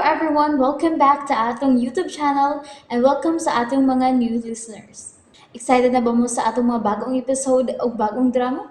everyone, welcome back to atong YouTube channel and welcome sa atong mga new listeners. Excited na ba mo sa atong mga bagong episode o bagong drama?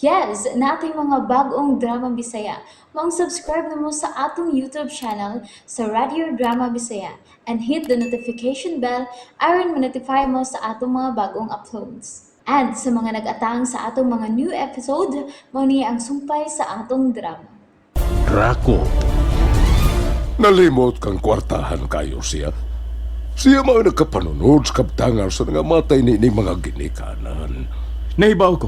Yes, na ating mga bagong drama Bisaya. Mag-subscribe na mo sa atong YouTube channel sa Radio Drama Bisaya and hit the notification bell aron ma-notify mo sa atong mga bagong uploads. And sa mga nag-atang sa atong mga new episode, mo niya ang sumpay sa atong drama. Draco. Nalimot kang kwartahan kayo siya. Siya mga nagkapanunod sa kabtangan sa nangamatay ni mga ginikanan. Nahibaw ko.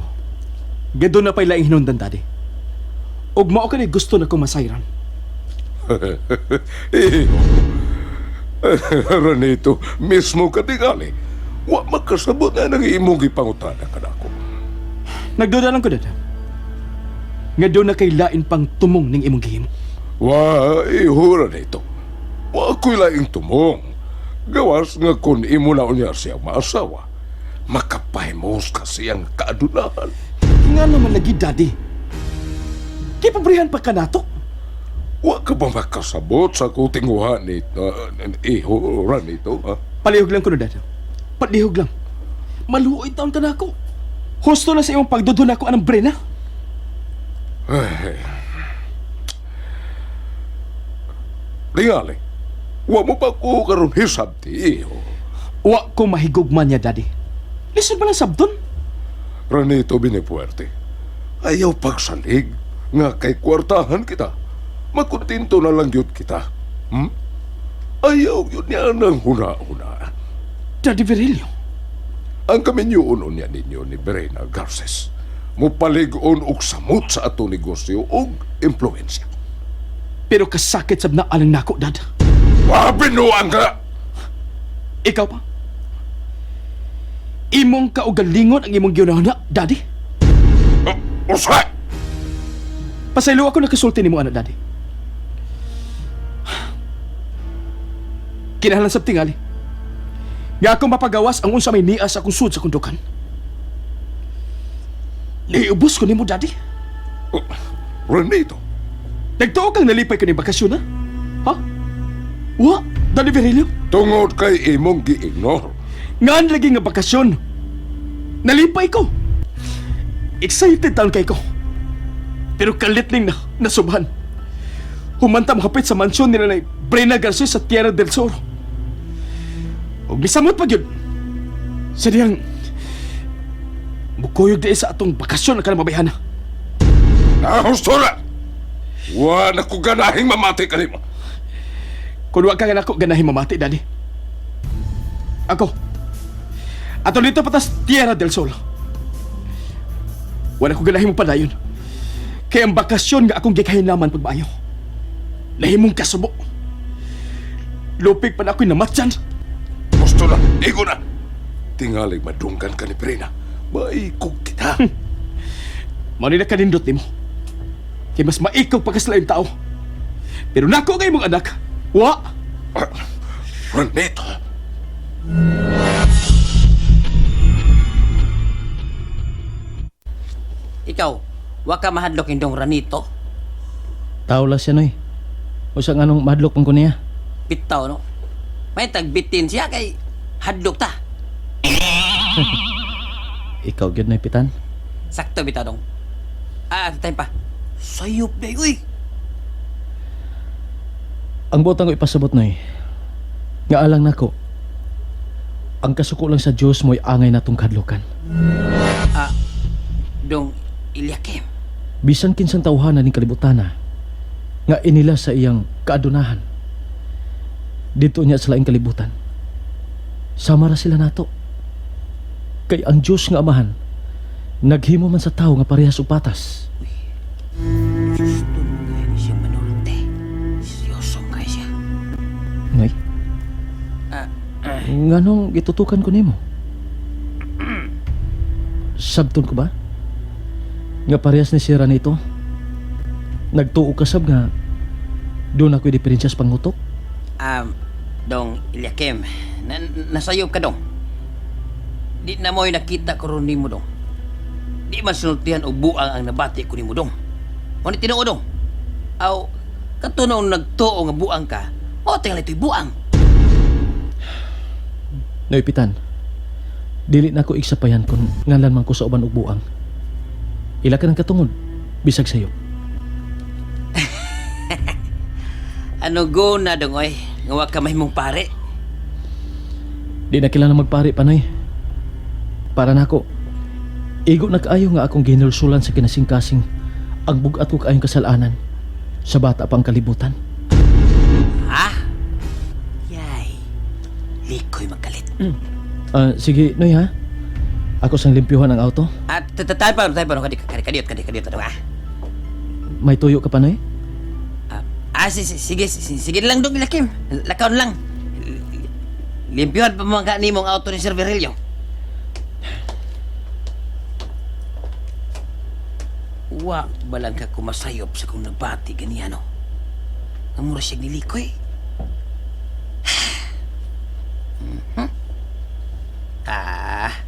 Gado na pa'y laing hinundan, Daddy. Og mao ka ni gusto na kong masayran. Ranito, mismo ka tingali. Wa makasabot na nang imong ipangutana ka na ako. Nagduda lang ko, Dad. Gado na kay lain pang tumong ning imong gihimo. Wa, ihura nito. Wa ako'y laing tumong. Gawas nga kung imo na unya siyang maasawa. Makapahimos ka siyang kaadunahan. Nga naman lagi, Daddy. Kipabrihan pa ka nato. Wa ka ba makasabot sa kutinguhan nito, ihura nito, ha? Palihog lang ko na, Dad. Palihog lang. Maluoy taon ka na ako. Husto na sa iyong pagdudun ako anong brena. Ay. Tingali, wa mo pa ko karon hisab ti iho. Wa ko mahigugman niya, Daddy. Listen ba lang sabdon? Ranito Binipuerte, ayaw pagsalig nga kay kwartahan kita. Makuntinto na lang yun kita. Ayaw yun niya ng huna-huna. Daddy Virilio. Ang kaminyuon niya ninyo ni Berena Garces. Mupalig-on og samot sa ato negosyo og impluensya. Pero kasakit sab na alang nako, Dad. Binuang ka! Ikaw pa? Imong kaugalingon ang imong ginahuna, Daddy? Usay! Pasaylo ako nakasulti ni mo, anak, Daddy. Kinahanglan sab tingali. Nga akong mapagawas ang unsa may nias akong sud sa kundukan. Niubos ko ni mo, Daddy. Ranito, Nagtuo kang nalipay ko ni bakasyon, ha? Ha? Wa, Daddy Virilio? tungod kay imong gi-ignore. Ngaan lagi nga bakasyon. Nalipay ko. Excited taon kay ko. Pero kalit ning nasubhan. Humantam hapit sa mansyon nila na Brena Garces sa Tierra del Sur. O misamot pa yun. Sadiyang mukuyog di sa atong bakasyon na ka na mabayhana. Husto na! Wa na ko ganahing mamati ka nimo. Kung wag ka nga ako ganahin mamati, Daddy. Ako. Ato dito patas Tierra del Sol. Wala ko ganahin mo padayon. Kaya ang bakasyon nga akong gikahinlaman pagbayo. Nahimong kasubo. Lupig pa na ako'y namatyan. Gusto na, igo na. Tingaling madunggan ka ni Brena. Maikog kita. Manila ka nindot ni mo. Kaya mas maikaw pagkaslaing tao. Pero nako kay mong anak. Wa! Ranito. Ikaw, wa ka mahadlok indong Ranito? Tao lang siya, Noy. O sa anong madlok pang ko niya? Bitaw, no? May tagbitin siya kay hadlok ta. Ikaw, gyud Noy, pitan. Sakto bitaw dong. Time pa. Sayop na uy. Ang botang ko ipasabot, Noy. Nga alang nako. Ang kasuko lang sa Diyos mo'y angay natong kadlukan. Dong Ilyakim. Bisan kinsang tawhanan ning kalibutana, nga inila sa iyang kaadunahan. Dito niya sa laing kalibutan. Sama ra sila nato. Kay ang Diyos nga amahan, naghimo man sa tao nga parehas og patas. Gusto mo ngayon siyang manulti. Seryosong kaya siya. Noy, nganong gitutukan ko nimo? Sabton ko ba? Nga parehas ni Sira nito. Nagtuo kasab nga doon ako'y diferensya sa pangutok. Dong Ilyakim. Nasayop ka dong. Di na mo'y nakita ko rin mo dong. Di man sinultihan o buang ang nabati ko ni mo dong. O ni tinuod dong. Aw, katunaw nagtuo nga buang ka, O tingala ito'y buang. Noipitan, dili na ko iksapayan kung ngalan man ko sa uban ug buang. Ila ka ng katungod, bisag sayo. Ano go na dong oy? Ngawa ka mahimong pare. Di na kailangan magpari panay. Para nako, igo na kaayo nga akong ginulsulan sa kinasingkasing ang bugat ko kaayong kasalanan sa bata pang kalibutan. Ha? Yay. Likoy magalit. Sige, Noy ha? Ako sang limpyuhan ang auto. At tayo pa, kadiyot, ano ha? May tuyo ka pa, Noy? Sige lang dong, Ilakim. Lakaw lang. Limpyuhan pa mga ni mong auto ni Sir Virgilio. Wa balang ka kumasayop sa kung nabati ganiyano. Ang mura siya nilikoy.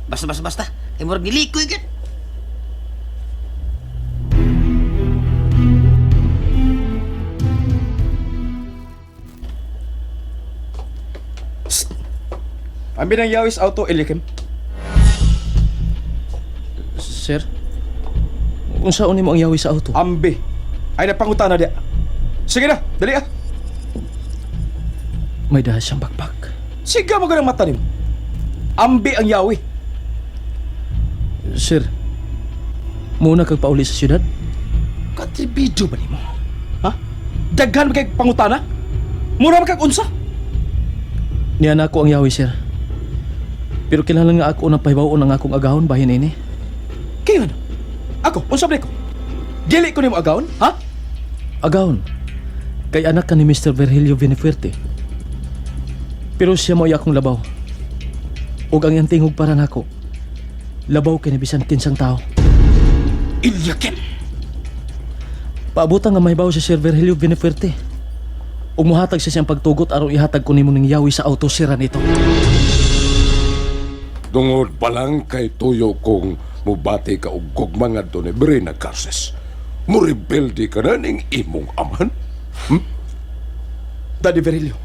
Basta. Ay mura nilikoy gan. Ambi ng Yawis Auto, Eliakim. Sir? Unsa ni mo ang yawi sa auto? Ambi. Ay napangutana dia. Sige na, dali ah. May dahil siyang bakbak. Siga mo ka ng mata nimo. Ambi ang yawi. Sir, muna kag pauli sa syudad? Katribidyo ba nimo? Ha? Daghan ba kay pangutana? Mura ba kag unsa? Niyan ako ang yawi, sir. Pero kilala nga ako unang pahibaon ang akong agahon bahin ini. Kayo ano? Ako, unsa ba ko? Dili ko nimo agawon, ha? Agahon. Kay anak ka ni Mr. Virgilio Vinefuerte. Pero siya mo akong labaw. Ug ang iyang tingog para nako. Labaw kay ni bisan kinsang tao. Eliakim. Paabutan nga mahibaw si Sir Virgilio Vinefuerte. Ug mohatag siya siyang pagtugot aron ihatag ko nimo ning yawi sa auto sira nito. Tungod pa lang kay tuyo kong mubati ka og gugma ngadto ni Brina Garces. Muribelde ka na ning imong aman? Daddy Virgilio.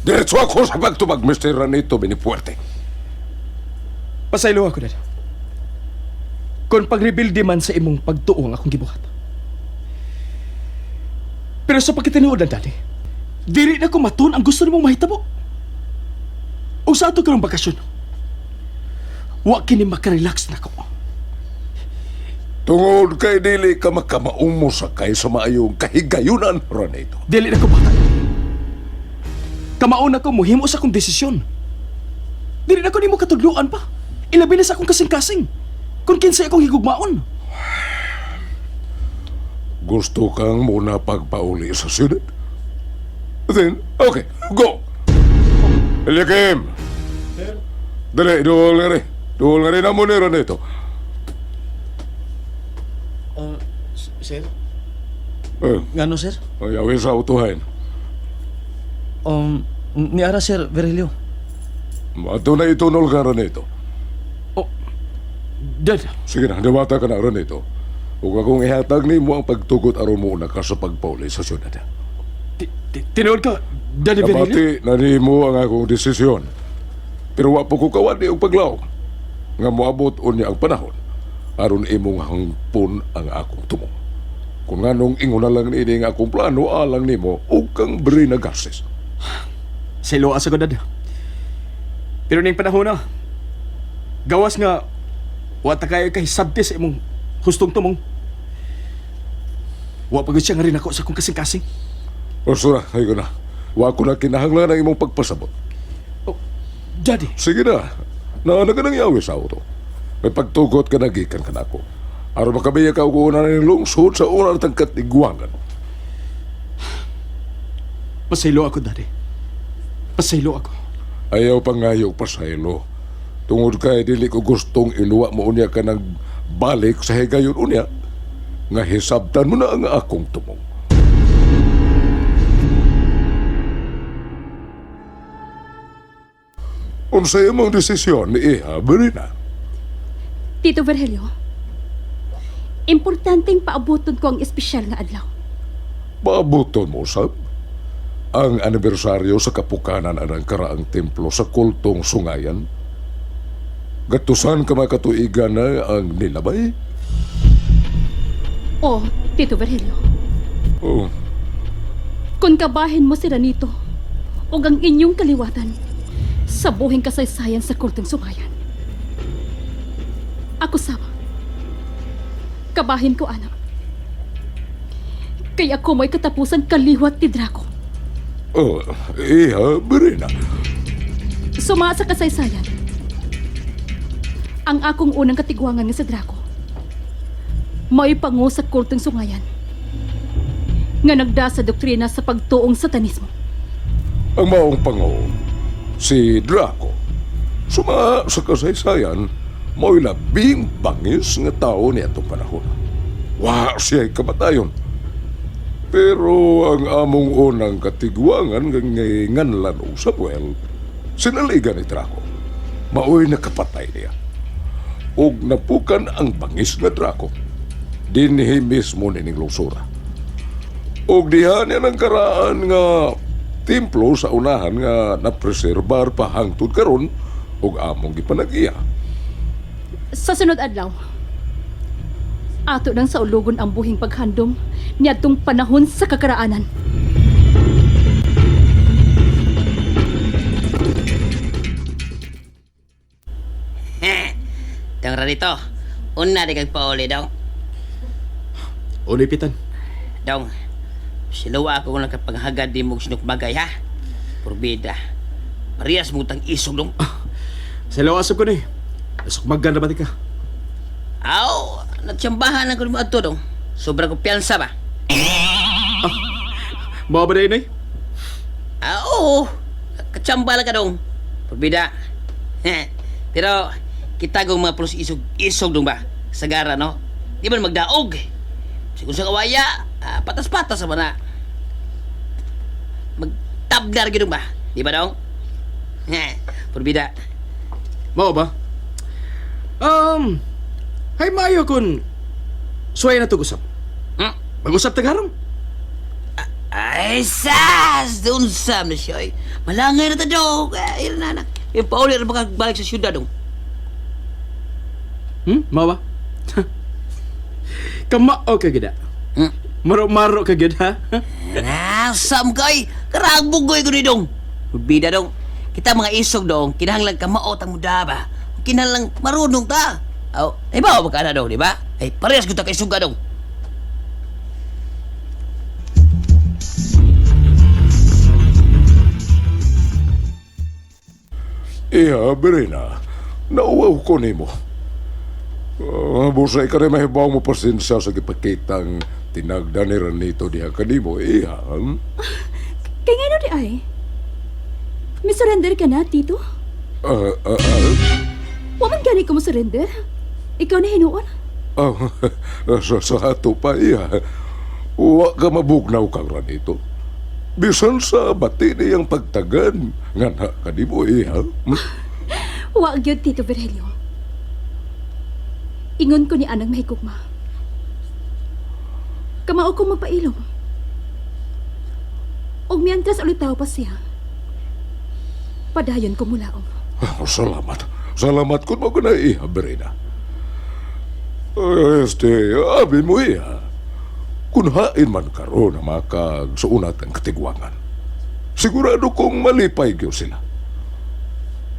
Diretso ako sa pagtubag, Mr. Ranito Binifuerte. Pasaylo ako, Daddy. Kung pag-rebuild man sa imong pagtuong akong gibuhat. Pero sa pagkitinuodan, Daddy, dili na ko matun ang gusto nimong mahitabo. O sa ato karong bakasyon, wa kini makarelax na ko. Tungod kay dili ka makamaumo sa kay sa maayong kahigayunan, Ranito. Dili na ko bata. Kamaon ako muhimo sa akong desisyon. Dili na ko nimo katudluan pa. Ilabi na sa akong kasing-kasing. Kung kinsa akong higugmaon. Gusto kang muna pagpauli sa siyudad? Then, okay, go! Eliakim! Dali, duol nga rin. Duol nga rin ang munira nito. Sir? Eh, Ngano, sir? ayawi sa autohain. Niara, Sir Virgilio. Mato na itunol ka Ranito. Dad, Sige na, diwata ka na Ranito. Huwag akong ihatag ni mo ang pagtugot aron muna ka sa pagpauli sa siyudad. tinuod ka, Daddy Virgilio? Kabati na ni mo ang akong desisyon. Pero wa po ko kawali og paglaom. Nga moabot unya ang panahon aron imong hangpon ang akong tumong. Kung nganong ingon na lang ini nga akong plano alang nimo ug kang Brina Garces. Sa ilo asa ko, Dad. Pero ning panahon na, gawas nga, wata kayo kahisabti sa imong hustong tumong. Wa pagod siya nga rin ako sa akong kasing-kasing. Oso na, ay ko na. Wa ko na kinahanglan ang imong pagpasabot. Oh, Daddy, Sige na, naana ka nang yawi sa auto. May pagtugot ka nagikan ka na ako. Aron makabiya ka og una ng lungsod sa unang tangkat igwangan. pasaylo ako, Daddy. Pasaylo ako. Ayaw pangayog pasaylo. Tungod kay dili ko gustong iluwa mo unya ka ng balik sa higayon unya. Nga hisabtan mo na ang akong tumong. Unsay imong desisyon ni Iha, Brina? Tito Virgilio, importanteng paabuton ko ang espesyal nga adlaw. Paabuton mo, sab? ang anibersaryo sa kapukanan anang karaang templo sa kultong sungayan. Gatusan ka makatuigan na ang nilabay? O, Tito Virgilio, Oh, kung kabahin mo si Ranito o ang inyong kaliwatan sa buhing kasaysayan sa kultong sumayan. Ako sama. Kabahin ko, anak. Kaya ako mo'y katapusan kaliwat ti Draco. oh, iya, Berena. Suma sa kasaysayan. Ang akong unang katigwangan nga sa Draco. May pangu sa kultong sungayan. Nga nagda sa doktrina sa pagtuong satanismo. Ang maong pango, si Draco. Suma sa kasaysayan, mo'y labing bangis nga tao niya itong panahon. Wa siya'y kamatayon. Pero ang among unang katigwangan ng nganlan o Samuel, sinaligan ni Draco. Maoy nakapatay niya. Og napukan ang bangis nga Draco. Dinhi mismo nining lungsura. Og diha niya ng karaan nga templo sa unahan nga napreserbar pa hangtod karon og among gipanagiya. Sa sunod adlaw, ato nang sa ulugon ang buhing paghandom niadtong panahon sa kakaraanan. Dong Ranito, una di kag pauli dong. Ulipitan. Dong, silawa ako kung nakapaghagad di mo sinukbagay ha. Purbida. Parehas mo tang isog dong. Sa lawasap ko ni. Nasukmagan na ba ka? Aw, nagtsambahan ako mo ato dong. Sobrang kumpiyansa ba? Mga ba na yun eh? Oo, katsamba lang ka dong. Purbida. Pero, kita kong mga pulos isog dong ba? Sagara, no? Di ba magdaog? Siguro sa kawaya, patas-patas naman na. Magtabdar gano'n ba? Di ba dong? Purbida. Mao ba? Hay mayo kun suway na to usap. Hmm? Mag-usap tagarong. Ay, sas! Doon sam na siya, eh. Malangay na ta, dong. Ay, na, anak. Yung pauli na balik sa syudad, dong. Mao ba? Kamao ka gida. Hmm? Maro-maro ka gida. Nasam kay! Karagbugoy ko ni dong. Bida dong. Kita mga isog dong. Kinahanglan ka maot ang muda ba? Kinahanglan marunong ta. Aw, ay ba ka na dong, di ba? Ay, parehas ko ta kay suga dong. Iya, Berena. Nauwaw ko nimo. Busay ka rin mahibaw mo pasensya sa gipakitang tinagda ni Ranito diha kanimo. Iya, Kaya nga di ay? May surrender ka na, Tito? Waman gani ko mo surrender? Ikaw na hinuon? sa ato pa, iya. Wa ka mabugnaw kang Ranito. Bisan sa bati niyang pagtagan, nga na kanimo, iya. Wa gyud, Tito Virgilio. Ingon ko ni anang mahigugma. Kamao ko magpailom. Og mientras ulit tao pa siya. Padayon ko mulaom. Salamat. Salamat kung mo na iya, Berena. Abi mo iya. Kung hain man karon na makag sa unat ang katigwangan. Sigurado kong malipay gyud sila.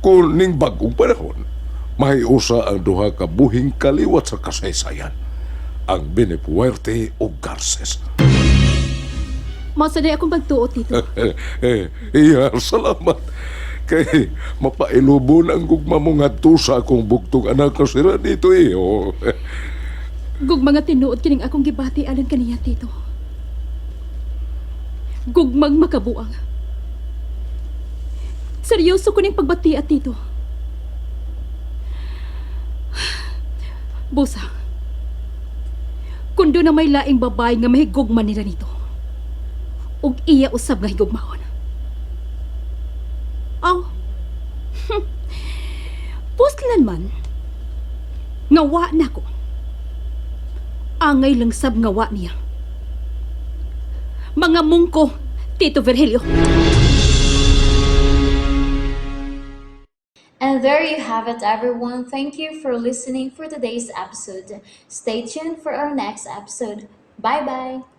Kung ning bagong panahon, mahiusa ang duha ka buhing kaliwat sa kasaysayan. Ang Benepuerte o Garces. Masanay akong pagtuo, Tito. Iya, salamat. Kay mapailubon ang gugma mo ngadto sa akong bugtong anak na sila dito iyo. Gug mga tinuod kining akong gibati alang kaniya, Tito. Gugmang makabuang. Seryoso ko ning pagbati at Tito. Busa. Kundo na may laing babae nga mahigugman nila nito. Ug iya usab nga higugmaon. Aw. Puslan man. Ngawa na ko. Angay lang sab ngawa niya. Mga mungko, Tito Virgilio. And there you have it, everyone. Thank you for listening for today's episode. Stay tuned for our next episode. Bye bye.